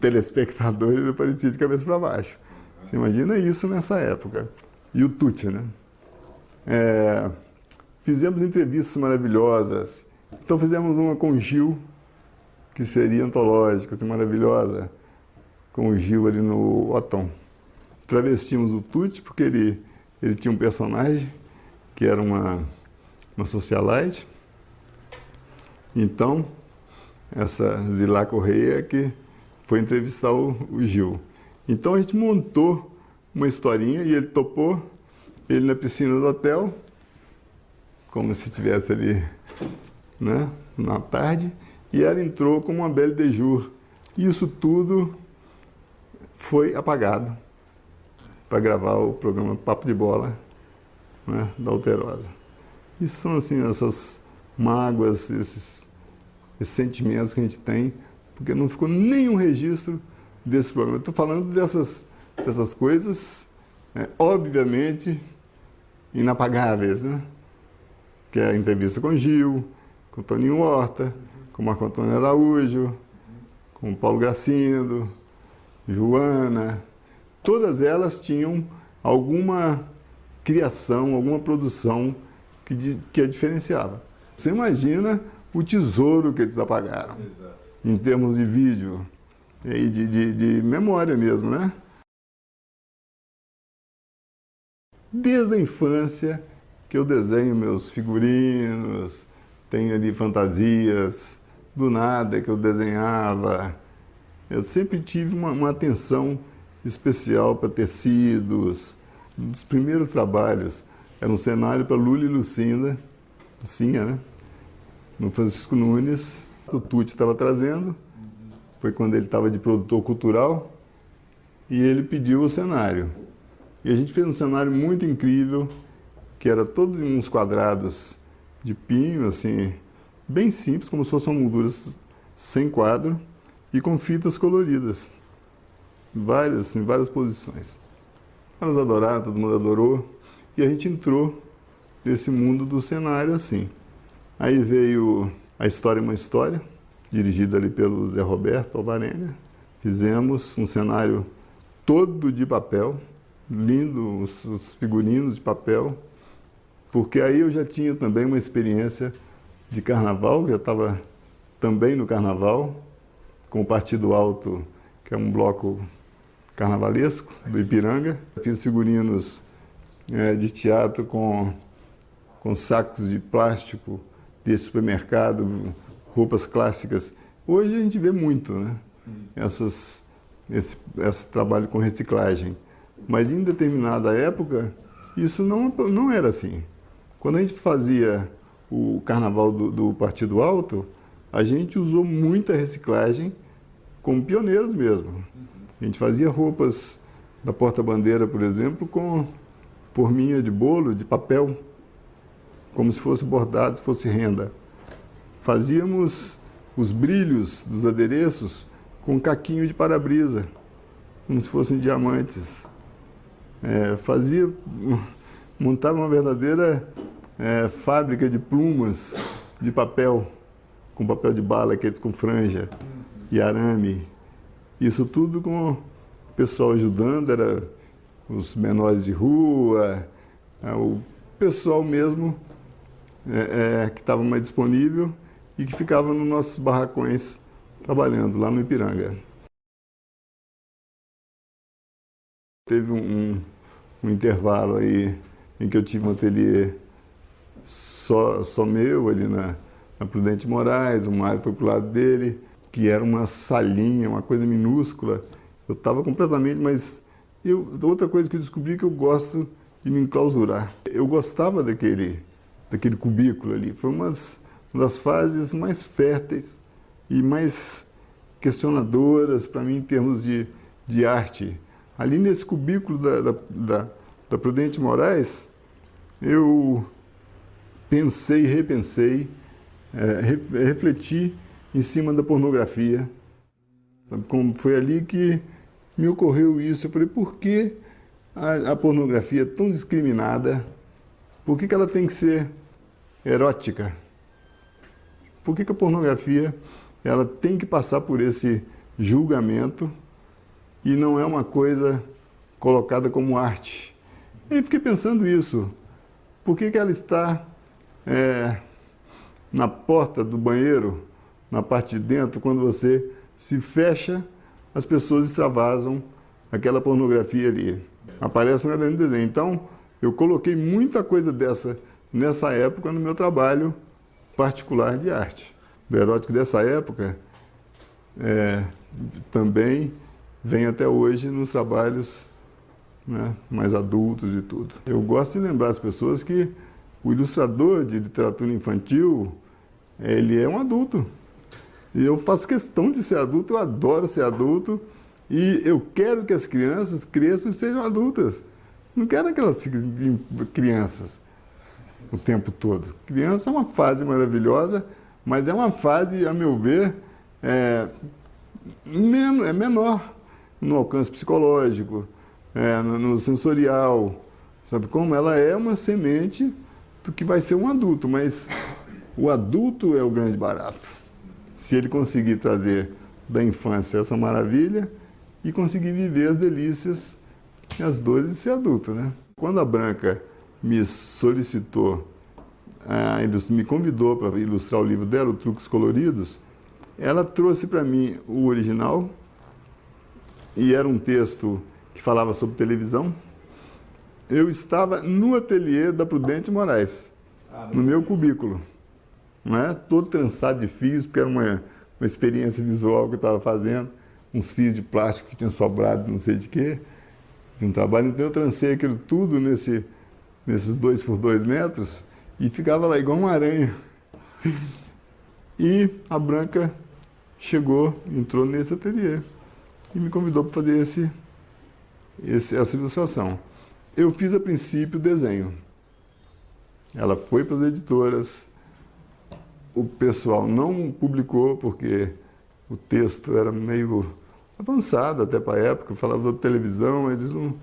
telespectador, ele aparecia de cabeça para baixo. Você imagina isso nessa época. E o Tuti, né? Fizemos entrevistas maravilhosas. Então fizemos uma com o Gil, que seria antológica, assim, maravilhosa, com o Gil ali no Otom. Travestimos o Tuti, porque ele tinha um personagem, que era uma socialite. Então, essa Zilá Correia que foi entrevistar o Gil. Então a gente montou uma historinha e ele topou, ele na piscina do hotel, como se estivesse ali, né, na tarde, e ela entrou como uma belle de jour. Isso tudo foi apagado para gravar o programa Papo de Bola, né, da Alterosa. E são assim essas mágoas, esses sentimentos que a gente tem, porque não ficou nenhum registro desse programa. Estou falando dessas coisas, obviamente, inapagáveis, né? Que é a entrevista com o Gil, com o Toninho Horta, com o Marco Antônio Araújo, com o Paulo Gracindo, Joana. Todas elas tinham alguma criação, alguma produção que a diferenciava. Você imagina o tesouro que eles apagaram. Exato. Em termos de vídeo e de memória mesmo, né? Desde a infância que eu desenho meus figurinos, tenho ali fantasias, do nada que eu desenhava. Eu sempre tive uma atenção especial para tecidos. Um dos primeiros trabalhos era um cenário para Lula e Lucinha, né? No Francisco Nunes. O Tuti estava trazendo, foi quando ele estava de produtor cultural, e ele pediu o cenário. E a gente fez um cenário muito incrível, que era todos uns quadrados de pinho, assim, bem simples, como se fossem molduras sem quadro, e com fitas coloridas. Várias posições. Elas adoraram, todo mundo adorou, e a gente entrou nesse mundo do cenário assim. Aí veio A História é uma História, dirigida ali pelo Zé Roberto Alvarenga. Fizemos um cenário todo de papel, lindo, os figurinos de papel, porque aí eu já tinha também uma experiência de carnaval, já estava também no carnaval, com o Partido Alto, que é um bloco carnavalesco do Ipiranga. Fiz figurinos de teatro com sacos de plástico de supermercado, roupas clássicas. Hoje a gente vê muito, né? Esse trabalho com reciclagem. Mas em determinada época, isso não era assim. Quando a gente fazia o carnaval do Partido Alto, a gente usou muita reciclagem como pioneiros mesmo. A gente fazia roupas da porta-bandeira, por exemplo, com forminha de bolo, de papel, como se fosse bordado, se fosse renda. Fazíamos os brilhos dos adereços com caquinho de para-brisa, como se fossem diamantes. Montava uma verdadeira fábrica de plumas de papel, com papel de bala, aqueles com franja e arame. Isso tudo com o pessoal ajudando, era os menores de rua, o pessoal mesmo que estava mais disponível e que ficava nos nossos barracões trabalhando lá no Ipiranga. Teve um intervalo aí em que eu tive um ateliê só meu ali na Prudente Moraes, o Mário foi pro lado dele, que era uma salinha, uma coisa minúscula. Eu estava completamente, mas outra coisa que eu descobri que eu gosto de me enclausurar. Eu gostava daquele cubículo ali, foi uma das fases mais férteis e mais questionadoras para mim em termos de arte. Ali nesse cubículo da Prudente Moraes, eu pensei, repensei, refleti em cima da pornografia. Sabe, como foi ali que me ocorreu isso. Eu falei, por que a pornografia é tão discriminada? Por que ela tem que ser erótica? Por que a pornografia ela tem que passar por esse julgamento e não é uma coisa colocada como arte? E fiquei pensando isso. Por que ela está na porta do banheiro, na parte de dentro, quando você se fecha, as pessoas extravasam aquela pornografia ali. Aparece no grande desenho. Então, eu coloquei muita coisa dessa nessa época no meu trabalho particular de arte. O erótico dessa época também vem até hoje nos trabalhos, né, mais adultos e tudo. Eu gosto de lembrar as pessoas que o ilustrador de literatura infantil, ele é um adulto. E eu faço questão de ser adulto, eu adoro ser adulto, e eu quero que as crianças cresçam e sejam adultas. Não quero que elas fiquem crianças o tempo todo. Criança é uma fase maravilhosa, mas é uma fase, a meu ver, menor no alcance psicológico, no sensorial, sabe como? Ela é uma semente do que vai ser um adulto, mas o adulto é o grande barato. Se ele conseguir trazer da infância essa maravilha e conseguir viver as delícias e as dores de ser adulto, né? Quando a Branca me solicitou, me convidou para ilustrar o livro dela, o Truques Coloridos, ela trouxe para mim o original, e era um texto que falava sobre televisão. Eu estava no ateliê da Prudente Moraes, no meu cubículo, né? Todo trançado de fios, porque era uma experiência visual que eu estava fazendo, uns fios de plástico que tinham sobrado não sei de quê, de um trabalho. Então eu trancei aquilo tudo nesses 2 por 2 metros e ficava lá igual uma aranha. E a Branca chegou, entrou nesse ateliê e me convidou para fazer essa ilustração. Eu fiz a princípio o desenho. Ela foi para as editoras, o pessoal não publicou porque o texto era meio avançado até para a época, falava da televisão, eles não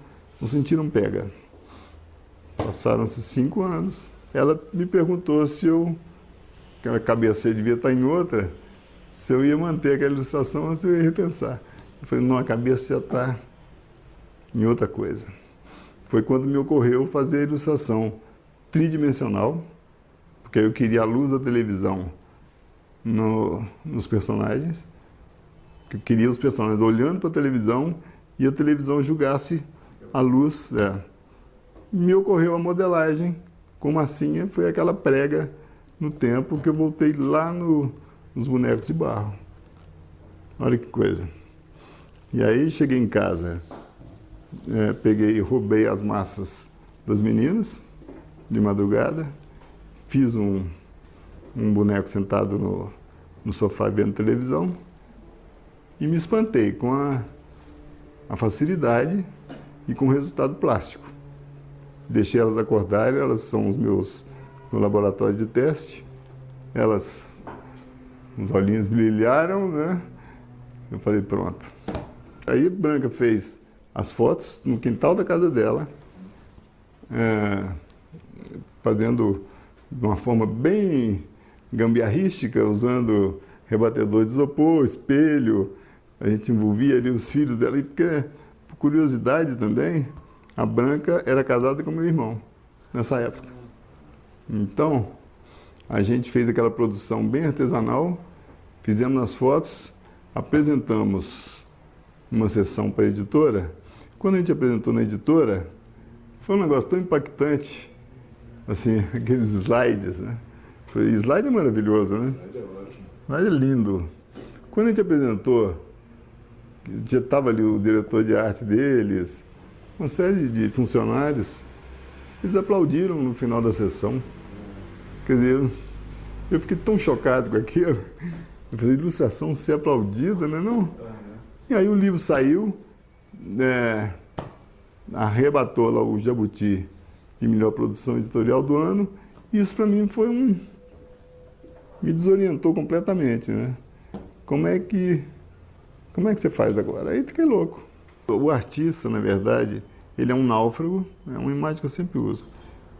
sentiram pega. Passaram-se 5 anos. Ela me perguntou se que a cabeça devia estar em outra, se eu ia manter aquela ilustração ou se eu ia repensar. Eu falei, não, a cabeça já está em outra coisa. Foi quando me ocorreu fazer a ilustração tridimensional, porque eu queria a luz da televisão nos personagens, que eu queria os personagens olhando para a televisão e a televisão julgasse a luz. Me ocorreu a modelagem com massinha, foi aquela prega no tempo que eu voltei lá nos bonecos de barro. Olha que coisa. E aí cheguei em casa, roubei as massas das meninas de madrugada, fiz um boneco sentado no sofá vendo televisão e me espantei com a facilidade e com o resultado plástico. Deixei elas acordarem, elas são meu laboratório de teste, os olhinhos brilharam, né? Eu falei, pronto. Aí a Branca fez as fotos no quintal da casa dela, fazendo de uma forma bem gambiarrística, usando rebatedor de isopor, espelho. A gente envolvia ali os filhos dela, e porque, por curiosidade também, a Branca era casada com meu irmão, nessa época. Então, a gente fez aquela produção bem artesanal, fizemos as fotos, apresentamos uma sessão para a editora, Quando a gente apresentou na editora, foi um negócio tão impactante, assim, aqueles slides, né? Slide é maravilhoso, né? Slide é lindo. Quando a gente apresentou, já estava ali o diretor de arte deles, uma série de funcionários, eles aplaudiram no final da sessão. Quer dizer, eu fiquei tão chocado com aquilo. Eu falei, ilustração ser aplaudida, né? Não? E aí o livro saiu, arrebatou lá o Jabuti de melhor produção editorial do ano, e isso para mim foi me desorientou completamente, né? Como é que você faz agora? Aí fiquei louco. O artista, na verdade, ele é um náufrago, é uma imagem que eu sempre uso,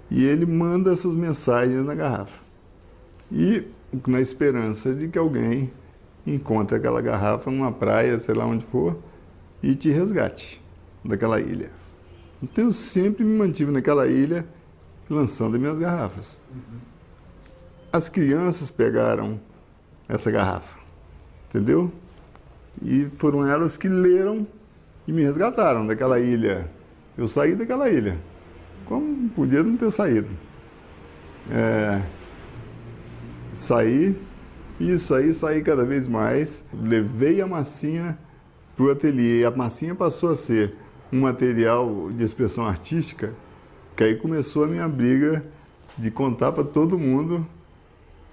e ele manda essas mensagens na garrafa. E na esperança de que alguém encontre aquela garrafa numa praia, sei lá onde for, e te resgate daquela ilha. Então eu sempre me mantive naquela ilha lançando as minhas garrafas. As crianças pegaram essa garrafa, entendeu? E foram elas que leram e me resgataram daquela ilha. Eu saí daquela ilha, como podia não ter saído. Saí cada vez mais, levei a massinha para o ateliê. A massinha passou a ser um material de expressão artística, que aí começou a minha briga de contar para todo mundo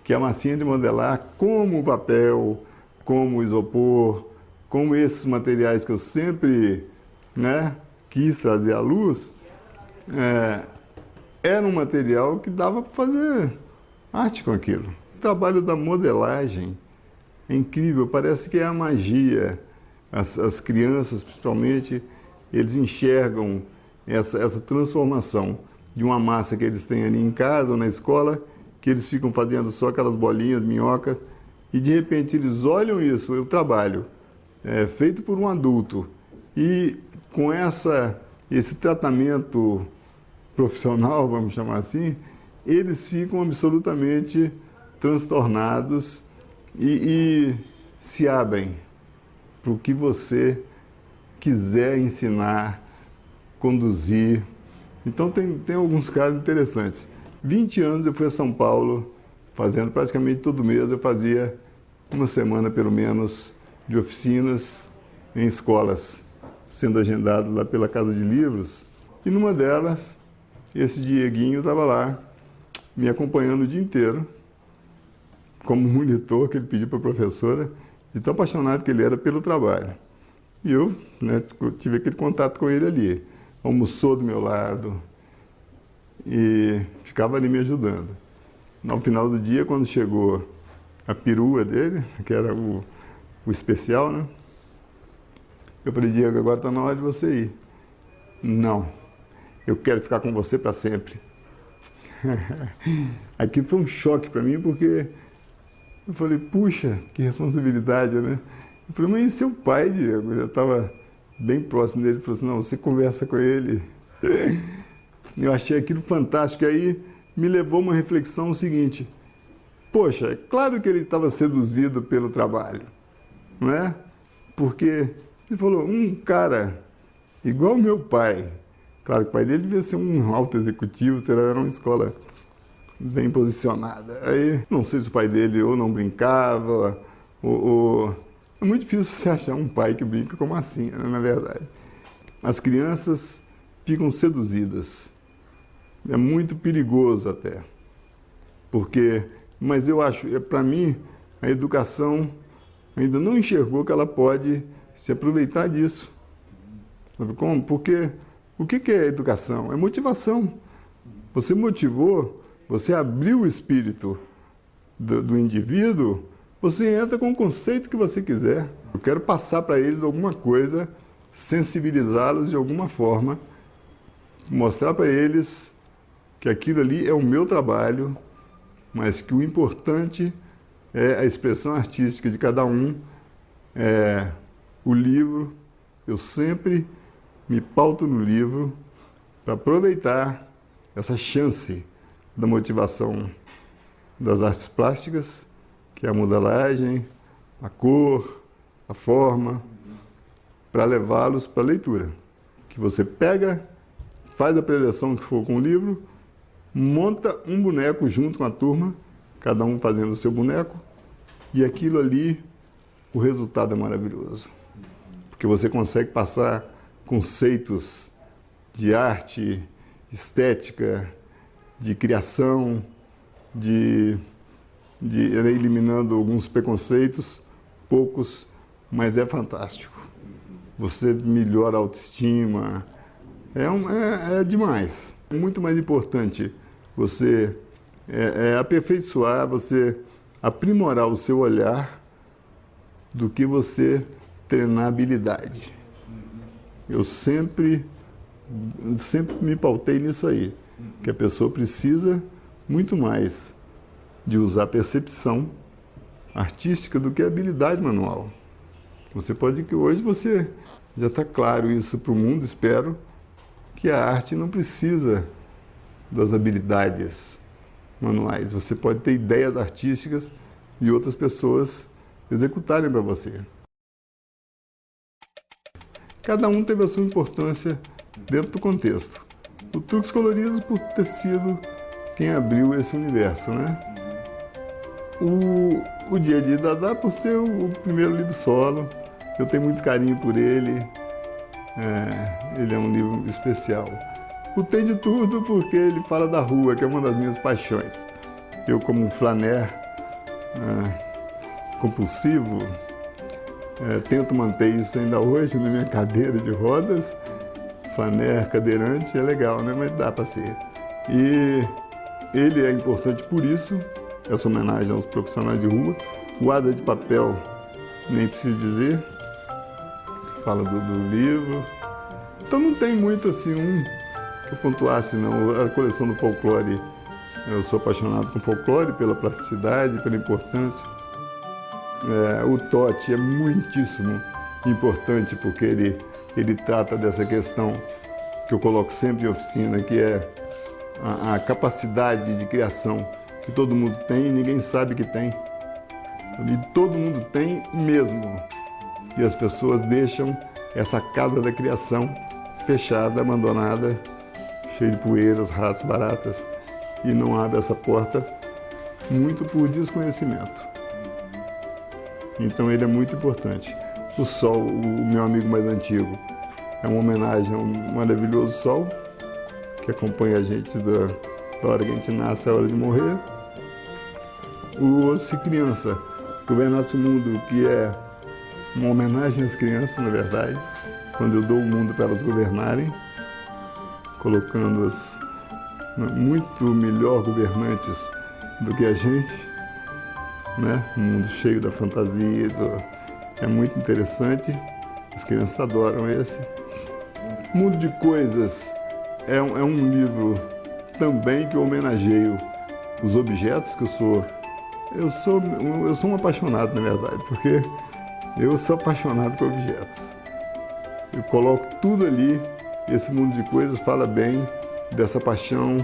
que a massinha de modelar, como o papel, como o isopor, como esses materiais que eu sempre, né, quis trazer à luz, era um material que dava para fazer arte com aquilo. O trabalho da modelagem é incrível, parece que é a magia. As crianças, principalmente, eles enxergam essa transformação de uma massa que eles têm ali em casa ou na escola, que eles ficam fazendo só aquelas bolinhas, minhocas, e de repente eles olham isso, o trabalho feito por um adulto, e com esse tratamento profissional, vamos chamar assim, eles ficam absolutamente transtornados e se abrem para o que você quiser ensinar, conduzir. Então tem alguns casos interessantes. 20 anos eu fui a São Paulo, fazendo praticamente todo mês, eu fazia uma semana pelo menos de oficinas em escolas, sendo agendado lá pela Casa de Livros. E numa delas, esse Dieguinho estava lá, me acompanhando o dia inteiro, como monitor, que ele pediu para a professora, de tão apaixonado que ele era pelo trabalho. E eu, né, tive aquele contato com ele ali. Almoçou do meu lado e ficava ali me ajudando. No final do dia, quando chegou a perua dele, que era o especial, né? Eu falei, Diego, agora está na hora de você ir. Não, eu quero ficar com você para sempre. Aqui foi um choque para mim, porque eu falei, puxa, que responsabilidade, né? Eu falei, mas e seu pai, Diego? Eu já estava bem próximo dele. Ele falou assim, não, você conversa com ele. Eu achei aquilo fantástico. Aí me levou a uma reflexão seguinte. Poxa, é claro que ele estava seduzido pelo trabalho, não é? Porque ele falou, um cara igual meu pai. Claro que o pai dele devia ser um alto executivo, era uma escola bem posicionada. Aí, não sei se o pai dele ou não brincava, ou... É muito difícil você achar um pai que brinca como assim, né, na verdade. As crianças ficam seduzidas. É muito perigoso até. Mas eu acho, para mim, a educação ainda não enxergou que ela pode se aproveitar disso. Sabe como? Porque o que é educação? É motivação. Você motivou, você abriu o espírito do indivíduo, você entra com o conceito que você quiser. Eu quero passar para eles alguma coisa, sensibilizá-los de alguma forma, mostrar para eles que aquilo ali é o meu trabalho, mas que o importante é a expressão artística de cada um, o livro. Eu sempre me pauto no livro para aproveitar essa chance da motivação das artes plásticas, que é a modelagem, a cor, a forma, para levá-los para a leitura. que você pega, faz a preleção que for com o livro, monta um boneco junto com a turma, cada um fazendo o seu boneco, e aquilo ali, o resultado é maravilhoso. Porque você consegue passar conceitos de arte, estética, de criação, de eliminando alguns preconceitos, poucos, mas é fantástico. Você melhora a autoestima, é demais. É muito mais importante você aperfeiçoar, você aprimorar o seu olhar do que você treinar habilidade. Eu sempre me pautei nisso aí, que a pessoa precisa muito mais de usar a percepção artística do que a habilidade manual. Você pode que hoje você já está claro isso para o mundo, espero, que a arte não precisa das habilidades manuais. Você pode ter ideias artísticas e outras pessoas executarem para você. Cada um teve a sua importância dentro do contexto. O Truques Coloridos por ter sido quem abriu esse universo, né? O Dia de Dadá por ser o primeiro livro solo. Eu tenho muito carinho por ele. Ele é um livro especial. O Tem de Tudo porque ele fala da rua, que é uma das minhas paixões. Eu, como um flaner compulsivo, tento manter isso ainda hoje na minha cadeira de rodas. Flaner cadeirante é legal, né? Mas dá para ser. E ele é importante por isso, essa homenagem aos profissionais de rua. O Asa de Papel, nem preciso dizer, fala do livro. Então não tem muito assim que eu pontuasse, não. A coleção do folclore, eu sou apaixonado com folclore, pela plasticidade, pela importância. O Totti é muitíssimo importante porque ele trata dessa questão que eu coloco sempre em oficina, que é a capacidade de criação que todo mundo tem e ninguém sabe que tem. E todo mundo tem mesmo. E as pessoas deixam essa casa da criação fechada, abandonada, cheia de poeiras, ratos, baratas, e não abre essa porta muito por desconhecimento. Então ele é muito importante. O Sol, o meu amigo mais antigo, é uma homenagem a um maravilhoso sol que acompanha a gente da hora que a gente nasce à hora de morrer. O Osso de Criança, Governasse o Mundo, que é uma homenagem às crianças, na verdade, quando eu dou o mundo para elas governarem, colocando-as muito melhor governantes do que a gente, né? Um mundo cheio da fantasia, é muito interessante, as crianças adoram esse. Mundo de Coisas é um livro também que eu homenageio os objetos que eu sou um apaixonado, na verdade, porque eu sou apaixonado por objetos. Eu coloco tudo ali, esse Mundo de Coisas fala bem dessa paixão,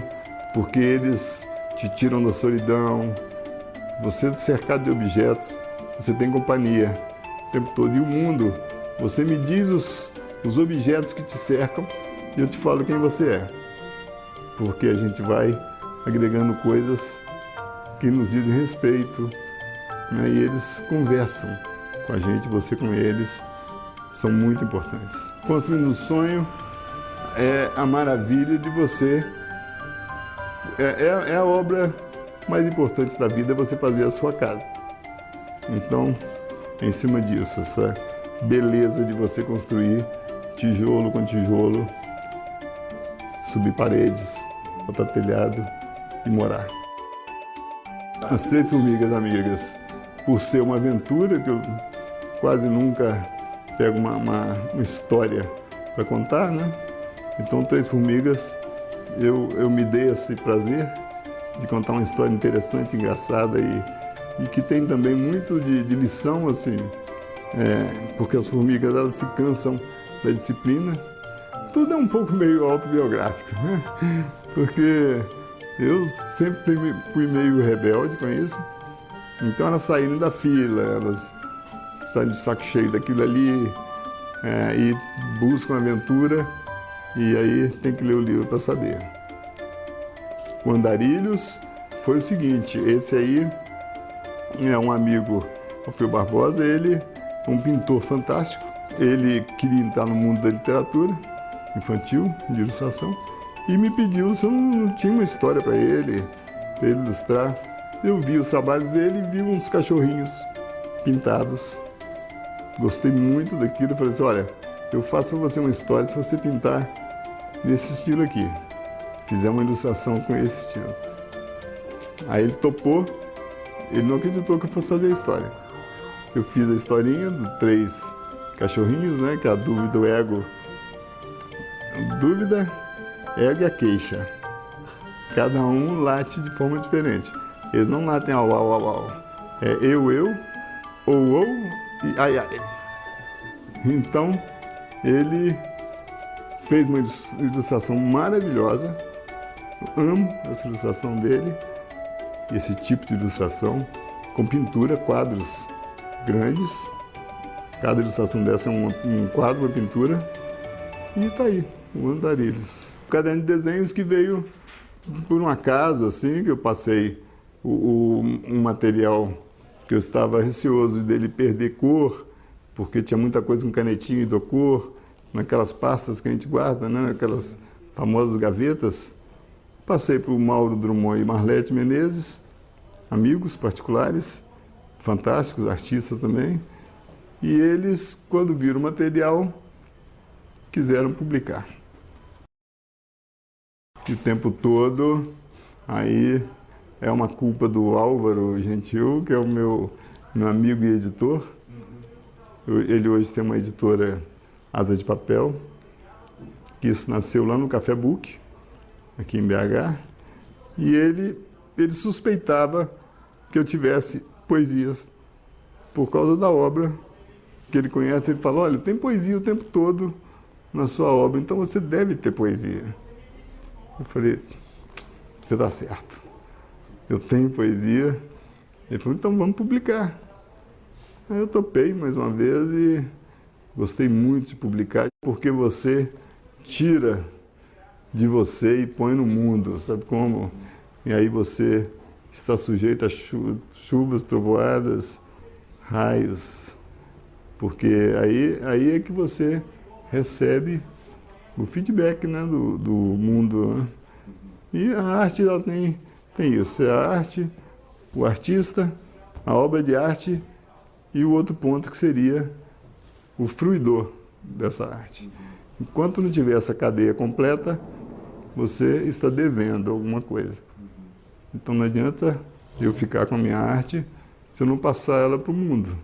porque eles te tiram da solidão. Você cercado de objetos, você tem companhia o tempo todo. E o mundo, você me diz os objetos que te cercam e eu te falo quem você é. Porque a gente vai agregando coisas que nos dizem respeito, né? E eles conversam com a gente, você com eles, são muito importantes. Construindo um Sonho é a maravilha de você, é a obra mais importante da vida, é você fazer a sua casa. Então, em cima disso, essa beleza de você construir tijolo com tijolo, subir paredes, botar telhado e morar. As Três Formigas Amigas, por ser uma aventura que eu quase nunca pego uma história para contar, né? Então, Três Formigas, eu me dei esse prazer de contar uma história interessante, engraçada e que tem também muito de lição, assim, porque as formigas elas se cansam da disciplina. Tudo é um pouco meio autobiográfico, né? Porque eu sempre fui meio rebelde com isso. Então elas saíram da fila, elas saem de saco cheio daquilo ali e buscam aventura E aí tem que ler o livro para saber. O Andarilhos foi o seguinte, esse aí é um amigo, Alfio Barbosa, ele é um pintor fantástico. Ele queria entrar no mundo da literatura infantil, de ilustração, e me pediu se eu não tinha uma história para ele ilustrar. Eu vi os trabalhos dele e vi uns cachorrinhos pintados. Gostei muito daquilo, falei assim, olha, eu faço para você uma história se você pintar nesse estilo aqui. Fizer uma ilustração com esse estilo. Aí ele topou, ele não acreditou que eu fosse fazer a história. Eu fiz a historinha dos 3 cachorrinhos, né, que é a dúvida, o ego. Dúvida, ego e a queixa. Cada um late de forma diferente. Eles não latem au, au, au, au. É eu, ou, e ai, ai. Então, ele fez uma ilustração maravilhosa. Eu amo essa ilustração dele, esse tipo de ilustração, com pintura, quadros grandes. Cada ilustração dessa é um quadro, uma pintura. E tá aí, o Andarilhos. O caderno de desenhos que veio por um acaso, assim, que eu passei um material que eu estava receoso dele perder cor, porque tinha muita coisa com canetinha e hidrocor, naquelas pastas que a gente guarda, né, aquelas famosas gavetas. Passei para o Mauro Drummond e Marlete Menezes, amigos particulares, fantásticos, artistas também, e eles, quando viram o material, quiseram publicar. E o tempo todo, aí é uma culpa do Álvaro Gentil, que é o meu amigo e editor. Ele hoje tem uma editora Asa de Papel, que isso nasceu lá no Café Book, aqui em BH, e ele suspeitava que eu tivesse poesias por causa da obra que ele conhece. Ele falou, olha, tem poesia o tempo todo na sua obra, então você deve ter poesia. Eu falei, você está certo, eu tenho poesia. Ele falou, então vamos publicar. Aí eu topei mais uma vez e gostei muito de publicar, porque você tira de você e põe no mundo, sabe como? E aí você está sujeito a chuvas, trovoadas, raios, porque aí é que você recebe o feedback, né, do mundo. Né? E a arte, ela tem isso, é a arte, o artista, a obra de arte e o outro ponto que seria o fruidor dessa arte. Enquanto não tiver essa cadeia completa, você está devendo alguma coisa. Então não adianta eu ficar com a minha arte se eu não passar ela para o mundo.